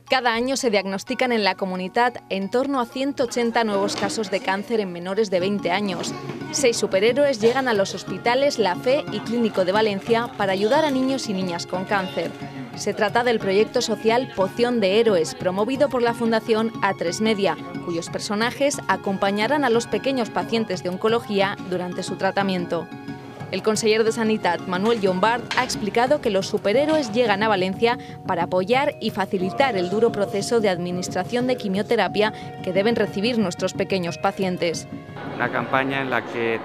Cada año se diagnostican en la comunidad en torno a 180 nuevos casos de cáncer en menores de 20 años. 6 superhéroes llegan a los hospitales La Fe y Clínico de Valencia para ayudar a niños y niñas con cáncer. Se trata del proyecto social Poción de Héroes, promovido por la Fundación A3 Media, cuyos personajes acompañarán a los pequeños pacientes de oncología durante su tratamiento. El conseller de Sanidad, Manuel Llombart, ha explicado que los superhéroes llegan a Valencia para apoyar y facilitar el duro proceso de administración de quimioterapia que deben recibir nuestros pequeños pacientes. Una campaña en la que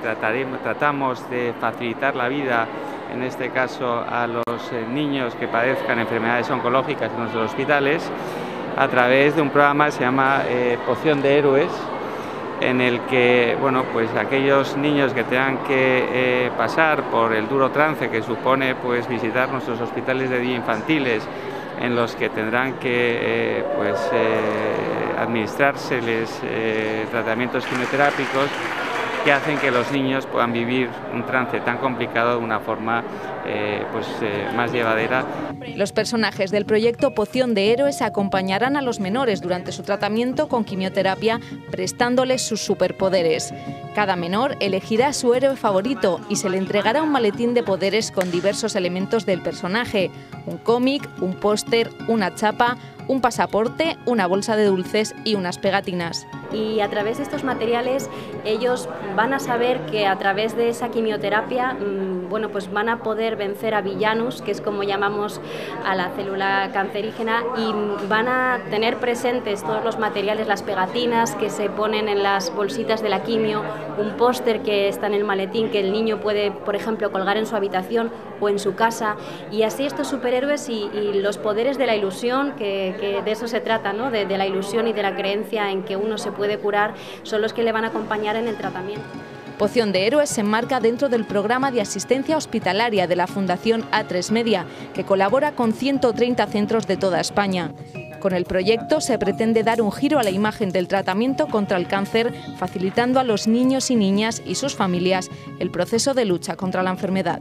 tratamos de facilitar la vida, en este caso a los niños que padezcan enfermedades oncológicas en nuestros hospitales, a través de un programa que se llama Poción de Héroes, en el que pues aquellos niños que tengan que pasar por el duro trance que supone visitar nuestros hospitales de día infantiles, en los que tendrán que administrárseles tratamientos quimioterápicos que hacen que los niños puedan vivir un trance tan complicado de una forma más llevadera. Los personajes del proyecto Poción de Héroes acompañarán a los menores durante su tratamiento con quimioterapia, prestándoles sus superpoderes. Cada menor elegirá su héroe favorito y se le entregará un maletín de poderes con diversos elementos del personaje: un cómic, un póster, una chapa, un pasaporte, una bolsa de dulces y unas pegatinas. Y a través de estos materiales ellos van a saber que a través de esa quimioterapia van a poder vencer a villanos, que es como llamamos a la célula cancerígena, y van a tener presentes todos los materiales, las pegatinas que se ponen en las bolsitas de la quimio, un póster que está en el maletín que el niño puede, por ejemplo, colgar en su habitación o en su casa, y así estos superhéroes y los poderes de la ilusión, que de eso se trata, ¿no? De la ilusión y de la creencia en que uno se puede curar, son los que le van a acompañar en el tratamiento. Poción de Héroes se enmarca dentro del programa de asistencia hospitalaria de la Fundación A3 Media, que colabora con 130 centros de toda España. Con el proyecto se pretende dar un giro a la imagen del tratamiento contra el cáncer, facilitando a los niños y niñas y sus familias el proceso de lucha contra la enfermedad.